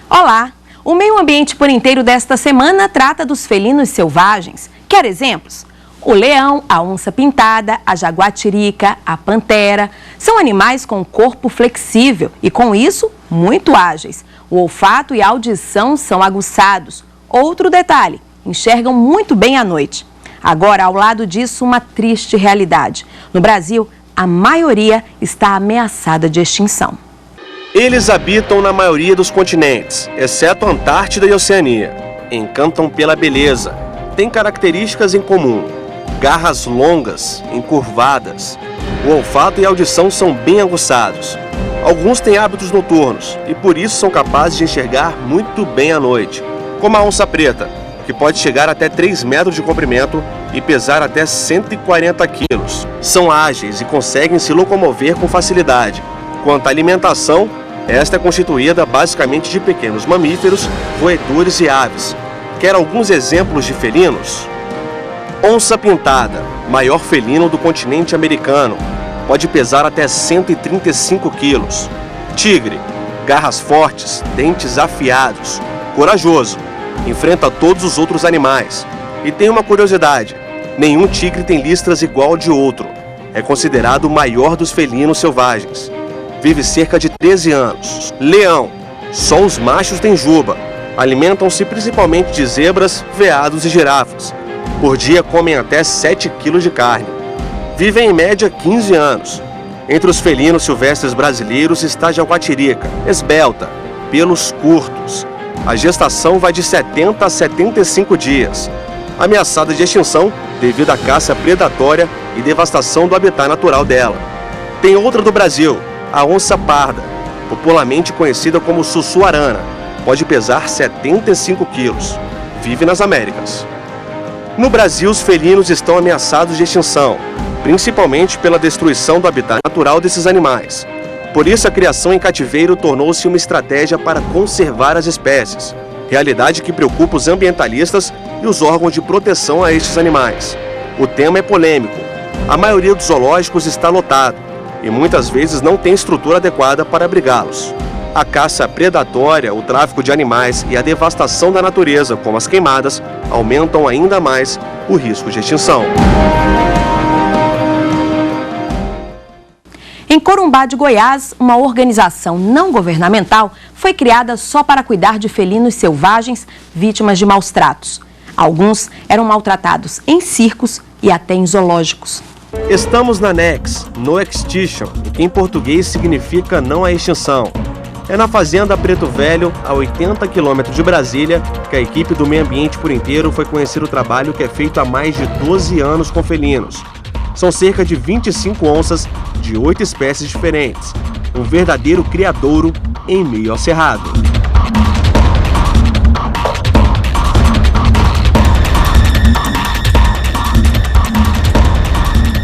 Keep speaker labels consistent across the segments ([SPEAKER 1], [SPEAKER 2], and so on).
[SPEAKER 1] Olá! O Meio Ambiente por Inteiro desta semana trata dos felinos selvagens. Quer exemplos? O leão, a onça-pintada, a jaguatirica, a pantera são animais com corpo flexível e, com isso, muito ágeis. O olfato e a audição são aguçados. Outro detalhe, enxergam muito bem à noite. Agora, ao lado disso, uma triste realidade. No Brasil, a maioria está ameaçada de extinção.
[SPEAKER 2] Eles habitam na maioria dos continentes, exceto a Antártida e a Oceania. Encantam pela beleza, têm características em comum. Garras longas, encurvadas. O olfato e a audição são bem aguçados. Alguns têm hábitos noturnos e por isso são capazes de enxergar muito bem à noite. Como a onça preta, que pode chegar até 3 metros de comprimento e pesar até 140 quilos. São ágeis e conseguem se locomover com facilidade. Quanto à alimentação, esta é constituída basicamente de pequenos mamíferos, roedores e aves. Quer alguns exemplos de felinos? Onça-pintada, maior felino do continente americano, pode pesar até 135 quilos. Tigre, garras fortes, dentes afiados, corajoso, enfrenta todos os outros animais. E tem uma curiosidade, nenhum tigre tem listras igual ao de outro. É considerado o maior dos felinos selvagens. Vive cerca de 13 anos. Leão, só os machos têm juba. Alimentam-se principalmente de zebras, veados e girafas. Por dia comem até 7 quilos de carne. Vivem em média 15 anos. Entre os felinos silvestres brasileiros está a jaguatirica, esbelta, pelos curtos. A gestação vai de 70 a 75 dias. Ameaçada de extinção devido à caça predatória e devastação do habitat natural dela. Tem outra do Brasil, a onça parda, popularmente conhecida como sussuarana, pode pesar 75 quilos. Vive nas Américas. No Brasil, os felinos estão ameaçados de extinção, principalmente pela destruição do habitat natural desses animais. Por isso, a criação em cativeiro tornou-se uma estratégia para conservar as espécies, realidade que preocupa os ambientalistas e os órgãos de proteção a estes animais. O tema é polêmico. A maioria dos zoológicos está lotado e muitas vezes não tem estrutura adequada para abrigá-los. A caça predatória, o tráfico de animais e a devastação da natureza, como as queimadas, aumentam ainda mais o risco de extinção.
[SPEAKER 1] Em Corumbá de Goiás, uma organização não governamental foi criada só para cuidar de felinos selvagens vítimas de maus tratos. Alguns eram maltratados em circos e até em zoológicos.
[SPEAKER 2] Estamos na NEX, No Extinction, que em português significa não à extinção. É na fazenda Preto Velho, a 80 quilômetros de Brasília, que a equipe do Meio Ambiente por Inteiro foi conhecer o trabalho que é feito há mais de 12 anos com felinos. São cerca de 25 onças de 8 espécies diferentes. Um verdadeiro criadouro em meio ao cerrado.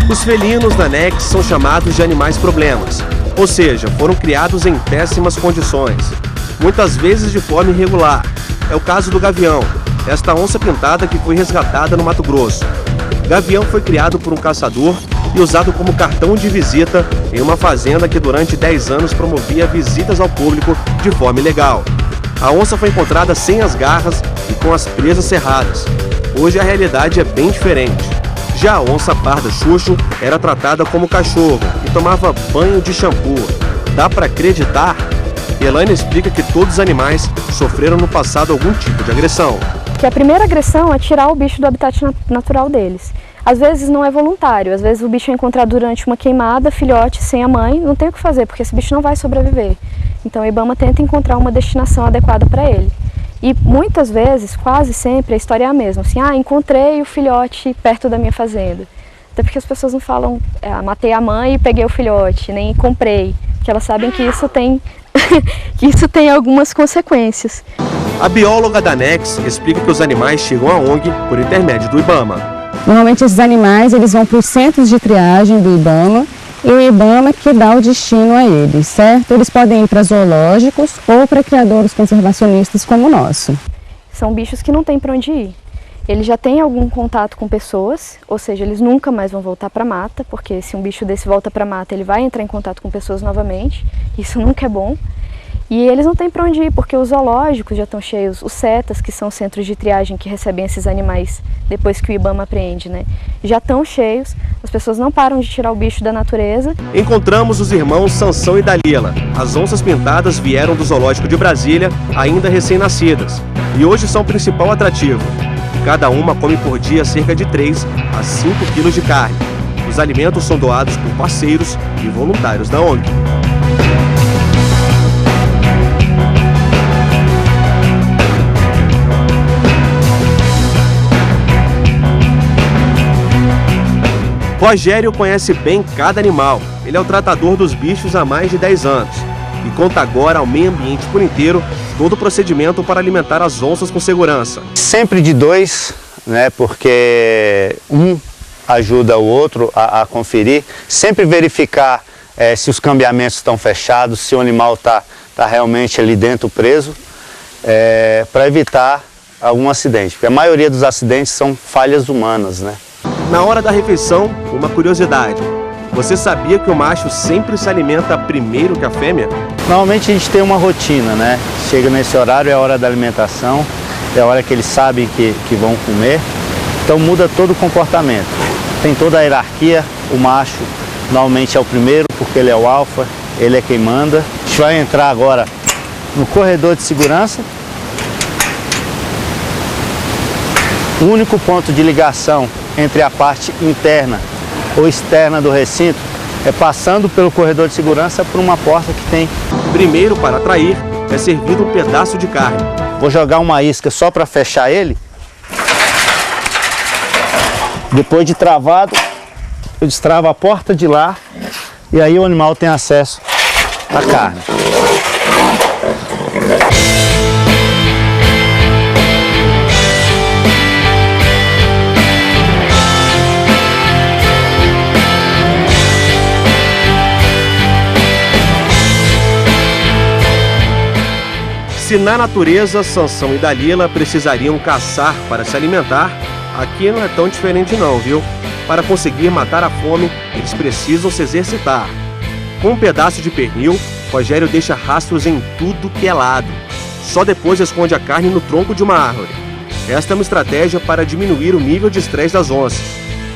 [SPEAKER 2] Os felinos da NEX são chamados de animais problemas, ou seja, foram criados em péssimas condições, muitas vezes de forma irregular. É o caso do gavião, esta onça pintada que foi resgatada no Mato Grosso. Gavião foi criado por um caçador e usado como cartão de visita em uma fazenda que durante 10 anos promovia visitas ao público de forma ilegal. A onça foi encontrada sem as garras e com as presas cerradas. Hoje a realidade é bem diferente. Já a onça parda chucho era tratada como cachorro e tomava banho de shampoo. Dá para acreditar? Elaine explica que todos os animais sofreram no passado algum tipo de agressão.
[SPEAKER 3] Que a primeira agressão é tirar o bicho do habitat natural deles. Às vezes não é voluntário, às vezes o bicho é encontrado durante uma queimada, filhote sem a mãe, não tem o que fazer, porque esse bicho não vai sobreviver. Então o IBAMA tenta encontrar uma destinação adequada para ele. E muitas vezes, quase sempre, a história é a mesma. Assim, encontrei o filhote perto da minha fazenda. Até porque as pessoas não falam, matei a mãe e peguei o filhote, nem comprei. Porque elas sabem que isso tem, que isso tem algumas consequências.
[SPEAKER 2] A bióloga da NEX explica que os animais chegam à ONG por intermédio do IBAMA.
[SPEAKER 4] Normalmente esses animais eles vão para os centros de triagem do IBAMA e o IBAMA que dá o destino a eles, certo? Eles podem ir para zoológicos ou para criadouros conservacionistas como o nosso.
[SPEAKER 3] São bichos que não têm para onde ir. Eles já têm algum contato com pessoas, ou seja, eles nunca mais vão voltar para a mata, porque se um bicho desse volta para a mata, ele vai entrar em contato com pessoas novamente, isso nunca é bom. E eles não têm para onde ir, porque os zoológicos já estão cheios, os CETAs, que são centros de triagem que recebem esses animais depois que o IBAMA apreende, né? Já estão cheios, as pessoas não param de tirar o bicho da natureza.
[SPEAKER 2] Encontramos os irmãos Sansão e Dalila. As onças pintadas vieram do zoológico de Brasília, ainda recém-nascidas, e hoje são o principal atrativo. Cada uma come por dia cerca de 3 a 5 quilos de carne. Os alimentos são doados por parceiros e voluntários da ONG. Rogério conhece bem cada animal. Ele é o tratador dos bichos há mais de 10 anos e conta agora ao meio ambiente por inteiro todo o procedimento para alimentar as onças com segurança.
[SPEAKER 5] Sempre de 2, né, porque um ajuda o outro a conferir, sempre verificar se os cambiamentos estão fechados, se o animal está realmente ali dentro preso, para evitar algum acidente, porque a maioria dos acidentes são falhas humanas, né?
[SPEAKER 2] Na hora da refeição, uma curiosidade. Você sabia que o macho sempre se alimenta primeiro que a fêmea?
[SPEAKER 5] Normalmente a gente tem uma rotina, né? Chega nesse horário, é a hora da alimentação, é a hora que eles sabem que vão comer, então muda todo o comportamento. Tem toda a hierarquia, o macho normalmente é o primeiro, porque ele é o alfa, ele é quem manda. A gente vai entrar agora no corredor de segurança. O único ponto de ligação entre a parte interna ou externa do recinto é passando pelo corredor de segurança por uma porta que tem.
[SPEAKER 2] Primeiro, para atrair, é servido um pedaço de carne.
[SPEAKER 5] Vou jogar uma isca só para fechar ele. Depois de travado, eu destravo a porta de lá e aí o animal tem acesso à carne.
[SPEAKER 2] Se na natureza Sansão e Dalila precisariam caçar para se alimentar, aqui não é tão diferente não, viu? Para conseguir matar a fome, eles precisam se exercitar. Com um pedaço de pernil, Rogério deixa rastros em tudo que é lado. Só depois esconde a carne no tronco de uma árvore. Esta é uma estratégia para diminuir o nível de estresse das onças.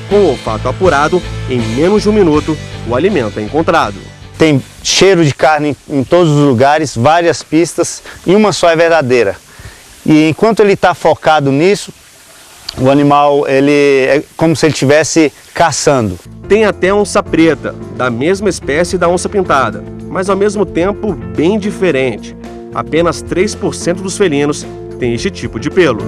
[SPEAKER 2] Com o olfato apurado, em menos de 1 minuto, o alimento é encontrado.
[SPEAKER 5] Tem cheiro de carne em todos os lugares, várias pistas, e uma só é verdadeira. E enquanto ele está focado nisso, o animal ele é como se ele estivesse caçando.
[SPEAKER 2] Tem até onça preta, da mesma espécie da onça pintada, mas ao mesmo tempo bem diferente. Apenas 3% dos felinos têm este tipo de pelo.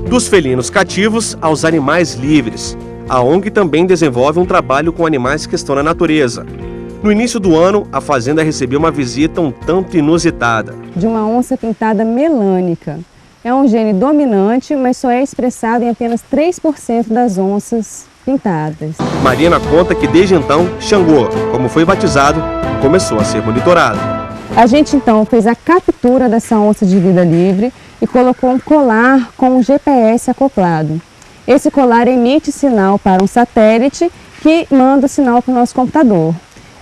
[SPEAKER 2] Dos felinos cativos aos animais livres, a ONG também desenvolve um trabalho com animais que estão na natureza. No início do ano, a fazenda recebeu uma visita um tanto inusitada.
[SPEAKER 4] De uma onça pintada melânica. É um gene dominante, mas só é expressado em apenas 3% das onças pintadas.
[SPEAKER 2] Marina conta que desde então, Xangô, como foi batizado, começou a ser monitorado.
[SPEAKER 4] A gente então fez a captura dessa onça de vida livre e colocou um colar com um GPS acoplado. Esse colar emite sinal para um satélite que manda o sinal para o nosso computador.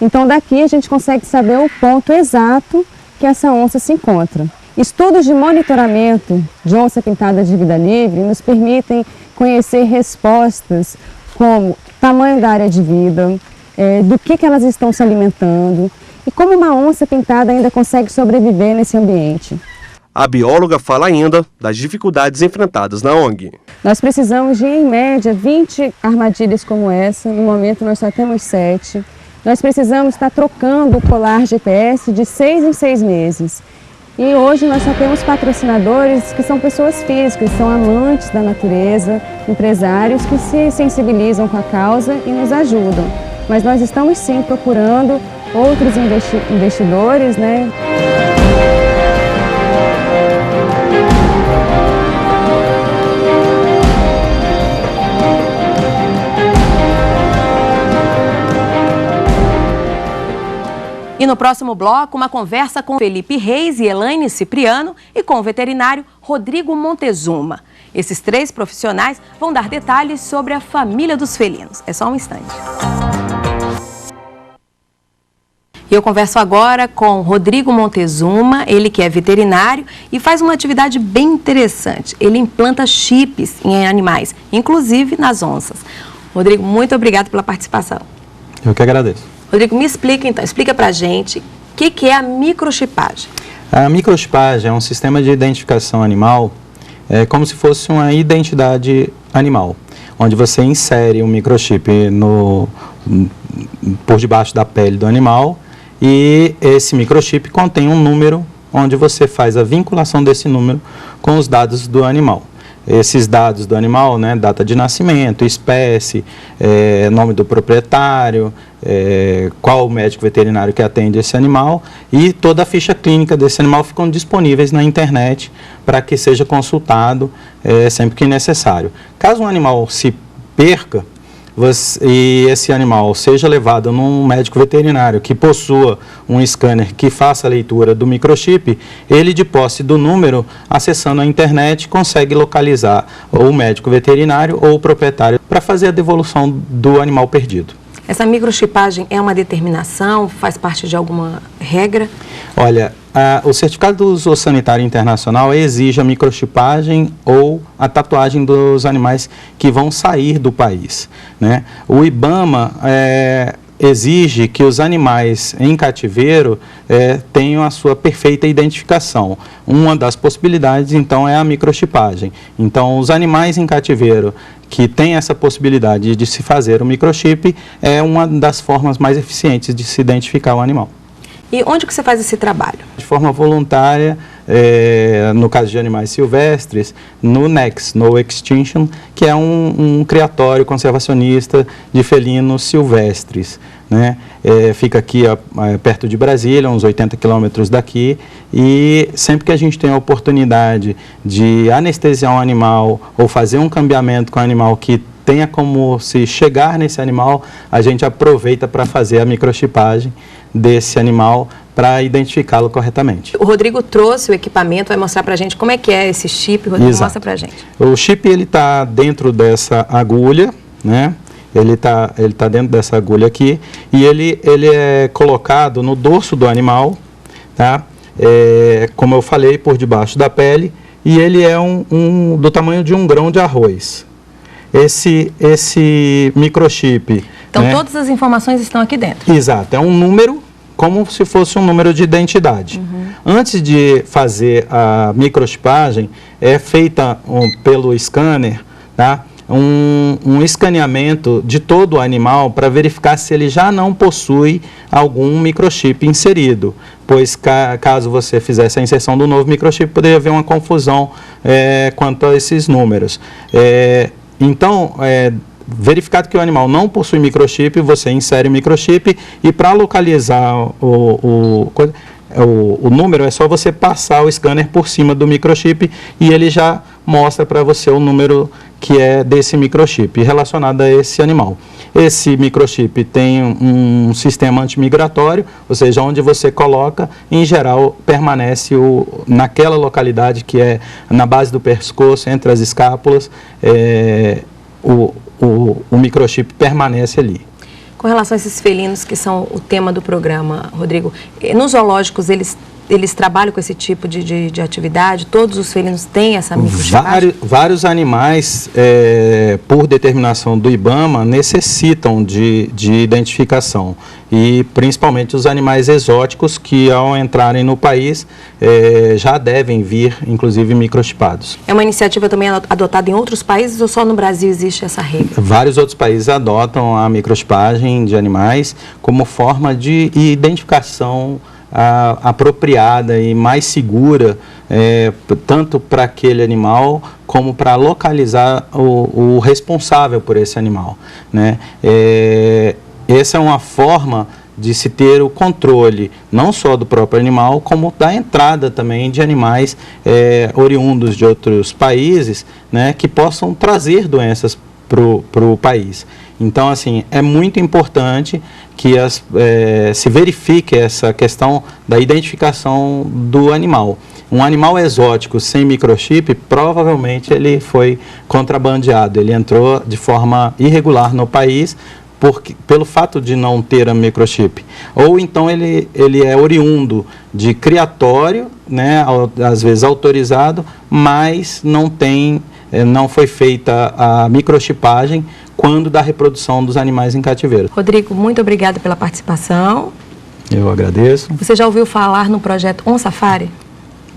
[SPEAKER 4] Então daqui a gente consegue saber o ponto exato que essa onça se encontra. Estudos de monitoramento de onça pintada de vida livre nos permitem conhecer respostas como tamanho da área de vida, do que elas estão se alimentando e como uma onça pintada ainda consegue sobreviver nesse ambiente.
[SPEAKER 2] A bióloga fala ainda das dificuldades enfrentadas na ONG.
[SPEAKER 4] Nós precisamos de, em média, 20 armadilhas como essa. No momento nós só temos 7. Nós precisamos estar trocando o colar GPS de 6 em 6 meses. E hoje nós só temos patrocinadores que são pessoas físicas, são amantes da natureza, empresários que se sensibilizam com a causa e nos ajudam. Mas nós estamos sim procurando outros investidores, né?
[SPEAKER 1] E no próximo bloco, uma conversa com Felipe Reis e Elaine Cipriano e com o veterinário Rodrigo Montezuma. Esses 3 profissionais vão dar detalhes sobre a família dos felinos. É só um instante. E eu converso agora com Rodrigo Montezuma, ele que é veterinário e faz uma atividade bem interessante. Ele implanta chips em animais, inclusive nas onças. Rodrigo, muito obrigado pela participação.
[SPEAKER 6] Eu que agradeço.
[SPEAKER 1] Rodrigo, me explica então, explica pra gente o que é a microchipagem.
[SPEAKER 6] A microchipagem é um sistema de identificação animal, como se fosse uma identidade animal, onde você insere um microchip por debaixo da pele do animal. E esse microchip contém um número onde você faz a vinculação desse número com os dados do animal. Esses dados do animal, né, data de nascimento, espécie, nome do proprietário, qual o médico veterinário que atende esse animal e toda a ficha clínica desse animal ficam disponíveis na internet para que seja consultado sempre que necessário. Caso um animal se perca, e esse animal seja levado num médico veterinário que possua um scanner que faça a leitura do microchip, ele, de posse do número, acessando a internet, consegue localizar ou o médico veterinário ou o proprietário para fazer a devolução do animal perdido.
[SPEAKER 1] Essa microchipagem é uma determinação, faz parte de alguma regra?
[SPEAKER 6] Olha, o certificado do uso sanitário internacional exige a microchipagem ou a tatuagem dos animais que vão sair do país, né? O IBAMA exige que os animais em cativeiro tenham a sua perfeita identificação. Uma das possibilidades, então, é a microchipagem. Então, os animais em cativeiro que têm essa possibilidade de se fazer o microchip é uma das formas mais eficientes de se identificar o animal.
[SPEAKER 1] E onde que você faz esse trabalho?
[SPEAKER 6] De forma voluntária, no caso de animais silvestres, no NEX, No Extinction, que é um criatório conservacionista de felinos silvestres, né? Fica aqui perto de Brasília, uns 80 quilômetros daqui, e sempre que a gente tem a oportunidade de anestesiar um animal ou fazer um cambiamento com um animal que tenha como se chegar nesse animal, a gente aproveita para fazer a microchipagem desse animal para identificá-lo corretamente.
[SPEAKER 1] O Rodrigo trouxe o equipamento, vai mostrar para a gente como é que é esse chip. Rodrigo,
[SPEAKER 6] Exato.
[SPEAKER 1] Mostra para a gente.
[SPEAKER 6] O chip ele está dentro dessa agulha, né? Ele tá dentro dessa agulha aqui e ele é colocado no dorso do animal, tá? Como eu falei, por debaixo da pele, e ele é do tamanho de um grão de arroz. Esse microchip...
[SPEAKER 1] Então,
[SPEAKER 6] né?
[SPEAKER 1] Todas as informações estão aqui dentro.
[SPEAKER 6] Exato, é um número como se fosse um número de identidade. Antes de fazer a microchipagem, é feita pelo scanner, tá? Um escaneamento de todo o animal para verificar se ele já não possui algum microchip inserido, pois caso você fizesse a inserção do novo microchip, poderia haver uma confusão quanto a esses números. Então, verificado que o animal não possui microchip, você insere o microchip e para localizar o número é só você passar o scanner por cima do microchip e ele já mostra para você o número que é desse microchip relacionado a esse animal. Esse microchip tem um sistema antimigratório, ou seja, onde você coloca, em geral, permanece naquela localidade que é na base do pescoço, entre as escápulas, o microchip permanece ali.
[SPEAKER 1] Com relação a esses felinos que são o tema do programa, Rodrigo, nos zoológicos eles trabalham com esse tipo de atividade? Todos os felinos têm essa microchipagem?
[SPEAKER 6] Vários animais, por determinação do IBAMA, necessitam de identificação. E principalmente os animais exóticos que, ao entrarem no país, já devem vir, inclusive, microchipados. É
[SPEAKER 1] uma iniciativa também adotada em outros países ou só no Brasil existe essa regra?
[SPEAKER 6] Vários outros países adotam a microchipagem de animais como forma de identificação apropriada e mais segura, tanto para aquele animal como para localizar o responsável por esse animal, né? Essa é uma forma de se ter o controle não só do próprio animal, como da entrada também de animais oriundos de outros países, né, que possam trazer doenças para o país. Então, assim, é muito importante que se verifique essa questão da identificação do animal. Um animal exótico sem microchip, provavelmente ele foi contrabandeado, ele entrou de forma irregular no país pelo fato de não ter a microchip. Ou então ele é oriundo de criatório, né, às vezes autorizado, mas não foi feita a microchipagem quando da reprodução dos animais em cativeiro.
[SPEAKER 1] Rodrigo, muito obrigada pela participação.
[SPEAKER 6] Eu agradeço.
[SPEAKER 1] Você já ouviu falar no projeto OnSafari?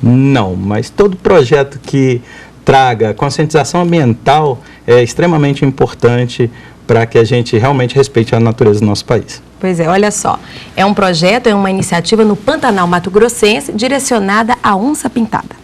[SPEAKER 6] Não, mas todo projeto que traga conscientização ambiental é extremamente importante para que a gente realmente respeite a natureza do nosso país.
[SPEAKER 1] Pois é, olha só, é um projeto, é uma iniciativa no Pantanal Mato Grossense direcionada à onça pintada.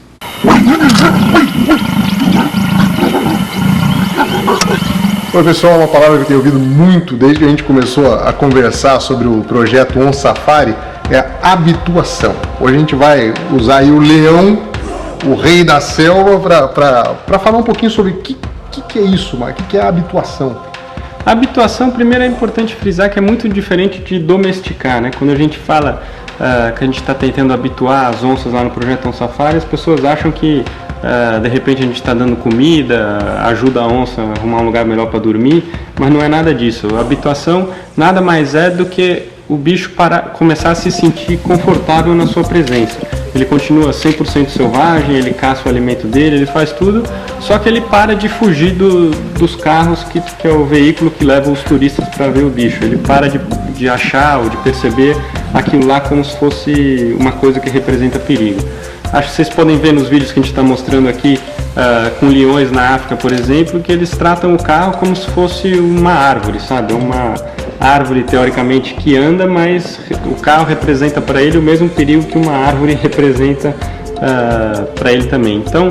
[SPEAKER 7] Oi pessoal, uma palavra que eu tenho ouvido muito desde que a gente começou a conversar sobre o projeto OnSafari é a habituação. Hoje a gente vai usar aí o leão, o rei da selva, para falar um pouquinho sobre o que é isso, o que é a habituação.
[SPEAKER 8] A habituação, primeiro é importante frisar que é muito diferente de domesticar, né? Quando a gente fala que a gente está tentando habituar as onças lá no projeto OnSafari, as pessoas acham que de repente a gente está dando comida, ajuda a onça a arrumar um lugar melhor para dormir, mas não é nada disso. A habituação nada mais é do que o bicho começar a se sentir confortável na sua presença. Ele continua 100% selvagem, ele caça o alimento dele, ele faz tudo, só que ele para de fugir dos carros que é o veículo que leva os turistas para ver o bicho. Ele para de achar ou de perceber aquilo lá como se fosse uma coisa que representa perigo. Acho que vocês podem ver nos vídeos que a gente está mostrando aqui com leões na África, por exemplo, que eles tratam o carro como se fosse uma árvore, sabe? Uma árvore teoricamente que anda, mas o carro representa para ele o mesmo perigo que uma árvore representa para ele também. Então,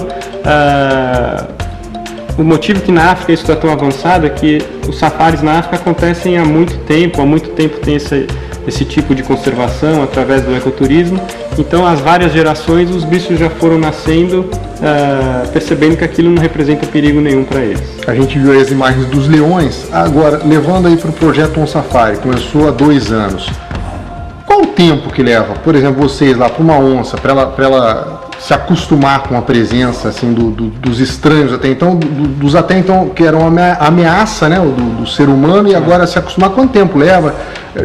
[SPEAKER 8] o motivo que na África isso está tão avançado é que os safaris na África acontecem há muito tempo tem esse tipo de conservação através do ecoturismo. Então, as várias gerações, os bichos já foram nascendo percebendo que aquilo não representa perigo nenhum para eles.
[SPEAKER 7] A gente viu aí as imagens dos leões, agora levando aí para o projeto OnSafari, começou há 2 anos. Qual o tempo que leva, por exemplo, vocês lá para uma onça, para ela se acostumar com a presença assim, dos estranhos até então, dos até então que eram uma ameaça, né, do ser humano, e agora se acostumar, quanto tempo leva?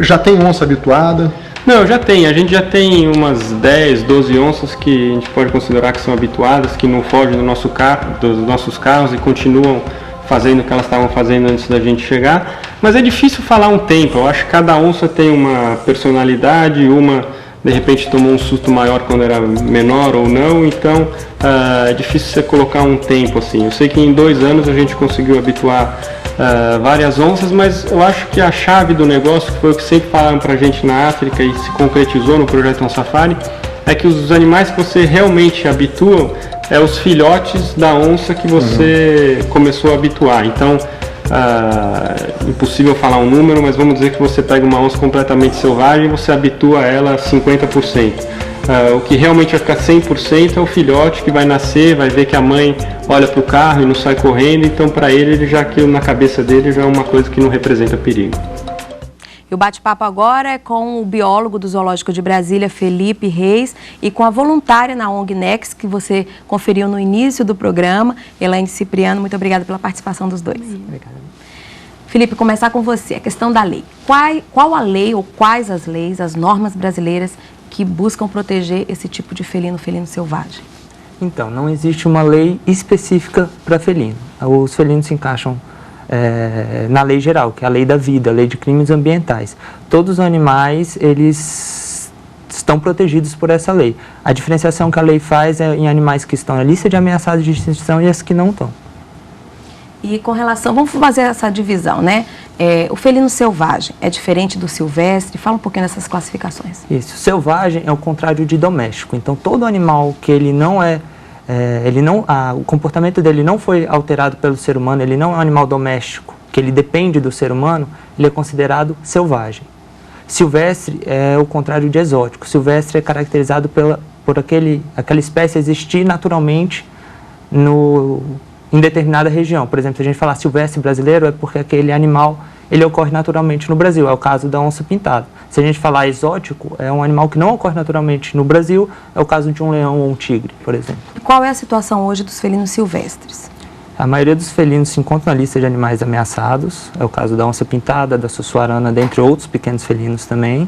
[SPEAKER 7] Já tem onça habituada?
[SPEAKER 8] Não, já tem. A gente já tem umas 10, 12 onças que a gente pode considerar que são habituadas, que não fogem dos nossos carros e continuam fazendo o que elas estavam fazendo antes da gente chegar. Mas é difícil falar um tempo. Eu acho que cada onça tem uma personalidade, uma de repente tomou um susto maior quando era menor ou não, então é difícil você colocar um tempo assim. Eu sei que em 2 anos a gente conseguiu habituar várias onças, mas eu acho que a chave do negócio, que foi o que sempre falaram pra gente na África e se concretizou no projeto OnSafari, é que os animais que você realmente habitua os filhotes da onça que você começou a habituar. Então, impossível falar um número, mas vamos dizer que você pega uma onça completamente selvagem e você habitua ela 50%. O que realmente vai ficar 100% é o filhote que vai nascer, vai ver que a mãe olha para o carro e não sai correndo, então para ele já aquilo na cabeça dele já é uma coisa que não representa perigo.
[SPEAKER 1] E o bate-papo agora é com o biólogo do Zoológico de Brasília, Felipe Reis, e com a voluntária na ONG Nex, que você conferiu no início do programa, Elaine Cipriano. Muito obrigada pela participação dos dois. Obrigada. Felipe, começar com você, a questão da lei. Qual a lei ou quais as leis, as normas brasileiras que buscam proteger esse tipo de felino selvagem?
[SPEAKER 9] Então, não existe uma lei específica para felino. Os felinos se encaixam na lei geral, que é a lei da vida, a lei de crimes ambientais. Todos os animais, eles estão protegidos por essa lei. A diferenciação que a lei faz é em animais que estão na lista de ameaçados de extinção e as que não estão.
[SPEAKER 1] E com relação, vamos fazer essa divisão, né? O felino selvagem é diferente do silvestre? Fala um pouquinho dessas classificações.
[SPEAKER 9] Isso, selvagem é o contrário de doméstico. Então, todo animal que ele não o comportamento dele não foi alterado pelo ser humano, ele não é um animal doméstico, que ele depende do ser humano, ele é considerado selvagem. Silvestre é o contrário de exótico. Silvestre é caracterizado por aquela espécie existir naturalmente em determinada região. Por exemplo, se a gente falar silvestre brasileiro, é porque aquele animal ele ocorre naturalmente no Brasil, é o caso da onça-pintada. Se a gente falar exótico, é um animal que não ocorre naturalmente no Brasil, é o caso de um leão ou um tigre, por exemplo.
[SPEAKER 1] Qual é a situação hoje dos felinos silvestres?
[SPEAKER 9] A maioria dos felinos se encontra na lista de animais ameaçados, é o caso da onça-pintada, da sussuarana, dentre outros pequenos felinos também.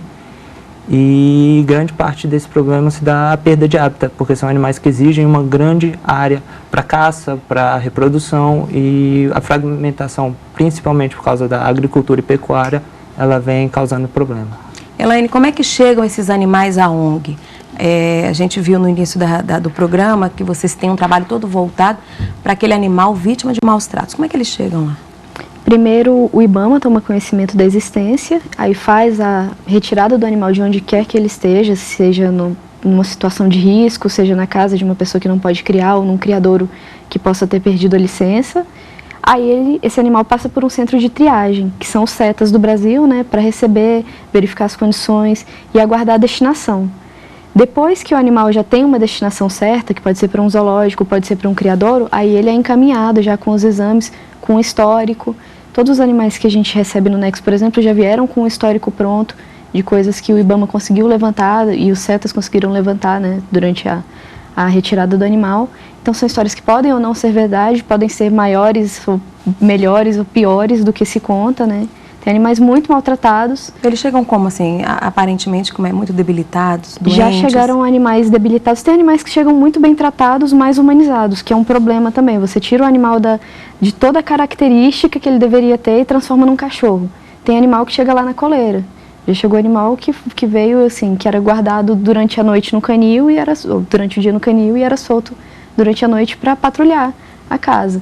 [SPEAKER 9] E grande parte desse problema se dá à perda de hábitat, porque são animais que exigem uma grande área para caça, para reprodução, e a fragmentação, principalmente por causa da agricultura e pecuária, ela vem causando problema.
[SPEAKER 1] Elaine, como é que chegam esses animais à ONG? A gente viu no início do programa que vocês têm um trabalho todo voltado para aquele animal vítima de maus tratos. Como é que eles chegam lá?
[SPEAKER 3] Primeiro, o IBAMA toma conhecimento da existência, aí faz a retirada do animal de onde quer que ele esteja, seja numa situação de risco, seja na casa de uma pessoa que não pode criar ou num criadouro que possa ter perdido a licença. Aí esse animal passa por um centro de triagem, que são os CETAs do Brasil, né, para receber, verificar as condições e aguardar a destinação. Depois que o animal já tem uma destinação certa, que pode ser para um zoológico, pode ser para um criadouro, aí ele é encaminhado já com os exames, com o histórico. Todos os animais que a gente recebe no Nexo, por exemplo, já vieram com um histórico pronto de coisas que o IBAMA conseguiu levantar e os CETAs conseguiram levantar, né, durante a retirada do animal. Então são histórias que podem ou não ser verdade, podem ser maiores, ou melhores ou piores do que se conta, né? Tem animais muito maltratados.
[SPEAKER 1] Eles chegam como, assim, aparentemente, como muito debilitados, doentes?
[SPEAKER 3] Já chegaram animais debilitados. Tem animais que chegam muito bem tratados, mais humanizados, que é um problema também. Você tira o animal de toda a característica que ele deveria ter e transforma num cachorro. Tem animal que chega lá na coleira. Já chegou animal que veio, assim, que era guardado durante a noite no canil, ou durante o dia no canil, e era solto durante a noite para patrulhar a casa.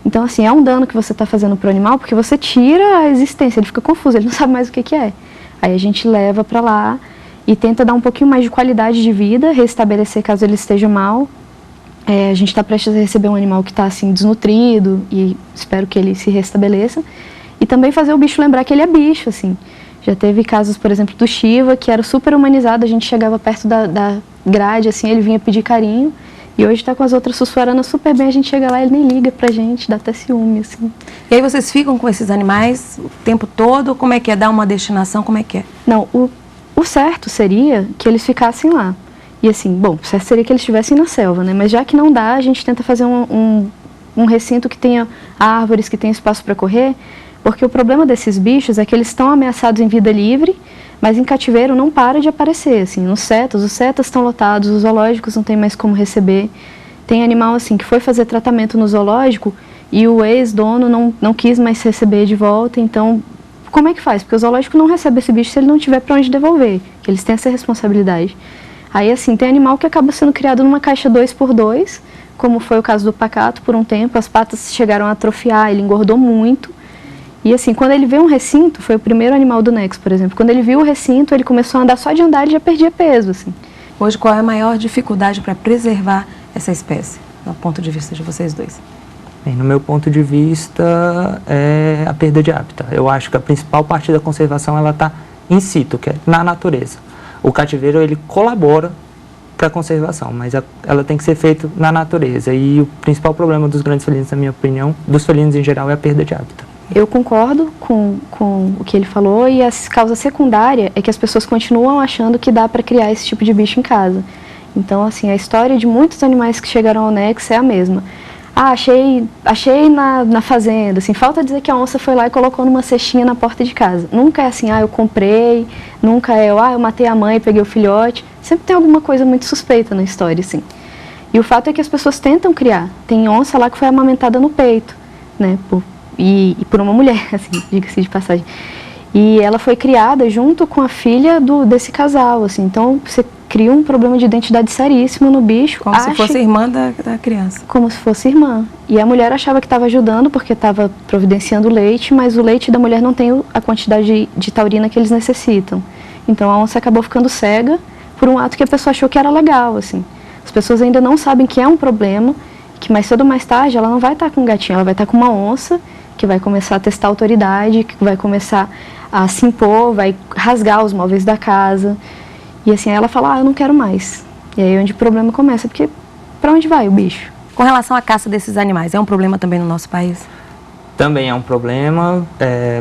[SPEAKER 3] Então, assim, é um dano que você está fazendo para o animal, porque você tira a existência, ele fica confuso, ele não sabe mais o que é. Aí a gente leva para lá e tenta dar um pouquinho mais de qualidade de vida, restabelecer caso ele esteja mal. A gente está prestes a receber um animal que está, assim, desnutrido, e espero que ele se restabeleça. E também fazer o bicho lembrar que ele é bicho, assim. Já teve casos, por exemplo, do Shiva, que era super humanizado, a gente chegava perto da grade, assim, ele vinha pedir carinho. E hoje está com as outras sussuaranas super bem, a gente chega lá e ele nem liga pra gente, dá até ciúme, assim.
[SPEAKER 1] E aí vocês ficam com esses animais o tempo todo? Como é que é? Dar uma destinação? Como é que é?
[SPEAKER 3] Não, o certo seria que eles ficassem lá. E assim, bom, o certo seria que eles estivessem na selva, né? Mas já que não dá, a gente tenta fazer um recinto que tenha árvores, que tenha espaço para correr, porque o problema desses bichos é que eles estão ameaçados em vida livre, mas em cativeiro não para de aparecer, assim, os CETAs estão lotados, os zoológicos não tem mais como receber. Tem animal, assim, que foi fazer tratamento no zoológico e o ex-dono não quis mais receber de volta, então, como é que faz? Porque o zoológico não recebe esse bicho se ele não tiver para onde devolver, que eles têm essa responsabilidade. Aí, assim, tem animal que acaba sendo criado numa caixa 2x2, como foi o caso do pacato por um tempo, as patas chegaram a atrofiar, ele engordou muito. E assim, quando ele vê um recinto, foi o primeiro animal do Nexo, por exemplo, quando ele viu o recinto, ele começou a andar só de andar, ele já perdia peso, assim.
[SPEAKER 1] Hoje, qual é a maior dificuldade para preservar essa espécie, do ponto de vista de vocês dois?
[SPEAKER 9] Bem, no meu ponto de vista, é a perda de hábitat. Eu acho que a principal parte da conservação, ela está in situ, que é na natureza. O cativeiro, ele colabora para a conservação, mas ela tem que ser feita na natureza. E o principal problema dos grandes felinos, na minha opinião, dos felinos em geral, é a perda de hábitat.
[SPEAKER 3] Eu concordo com o que ele falou, e a causa secundária é que as pessoas continuam achando que dá para criar esse tipo de bicho em casa. Então, assim, a história de muitos animais que chegaram ao Nexo é a mesma. Ah, achei na fazenda, assim, falta dizer que a onça foi lá e colocou numa cestinha na porta de casa. Nunca é assim, eu comprei, nunca é, eu matei a mãe e peguei o filhote. Sempre tem alguma coisa muito suspeita na história, assim. E o fato é que as pessoas tentam criar. Tem onça lá que foi amamentada no peito, né, e por uma mulher, assim, diga-se de passagem. E ela foi criada junto com a filha desse casal, assim. Então, você cria um problema de identidade seríssimo no bicho.
[SPEAKER 1] Como se fosse irmã da criança.
[SPEAKER 3] Como se fosse irmã. E a mulher achava que estava ajudando porque estava providenciando leite, mas o leite da mulher não tem a quantidade de taurina que eles necessitam. Então, a onça acabou ficando cega por um ato que a pessoa achou que era legal, assim. As pessoas ainda não sabem que é um problema, que mais cedo ou mais tarde ela não vai estar com um gatinho, ela vai estar com uma onça, que vai começar a testar autoridade, que vai começar a se impor, vai rasgar os móveis da casa. E assim, aí ela fala, eu não quero mais. E aí é onde o problema começa, porque para onde vai o bicho?
[SPEAKER 1] Com relação à caça desses animais, é um problema também no nosso país?
[SPEAKER 9] também é um problema.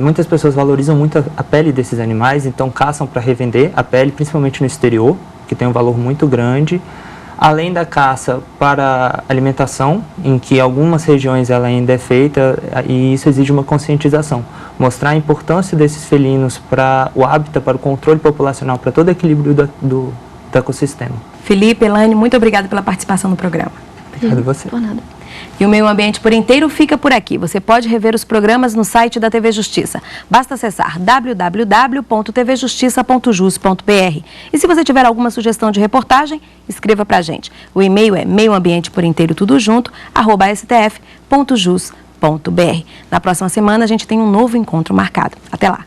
[SPEAKER 9] Muitas pessoas valorizam muito a pele desses animais, então caçam para revender a pele, principalmente no exterior, que tem um valor muito grande. Além da caça para alimentação, em que algumas regiões ela ainda é feita, e isso exige uma conscientização. Mostrar a importância desses felinos para o hábitat, para o controle populacional, para todo o equilíbrio do ecossistema.
[SPEAKER 1] Felipe, Elaine, muito obrigada pela participação no programa.
[SPEAKER 9] Obrigado a você.
[SPEAKER 3] Por nada.
[SPEAKER 1] E o Meio Ambiente por Inteiro fica por aqui. Você pode rever os programas no site da TV Justiça. Basta acessar www.tvjustiça.jus.br. E se você tiver alguma sugestão de reportagem, escreva pra gente. O e-mail é meioambienteporinteiro@stf.jus.br. Na próxima semana a gente tem um novo encontro marcado. Até lá.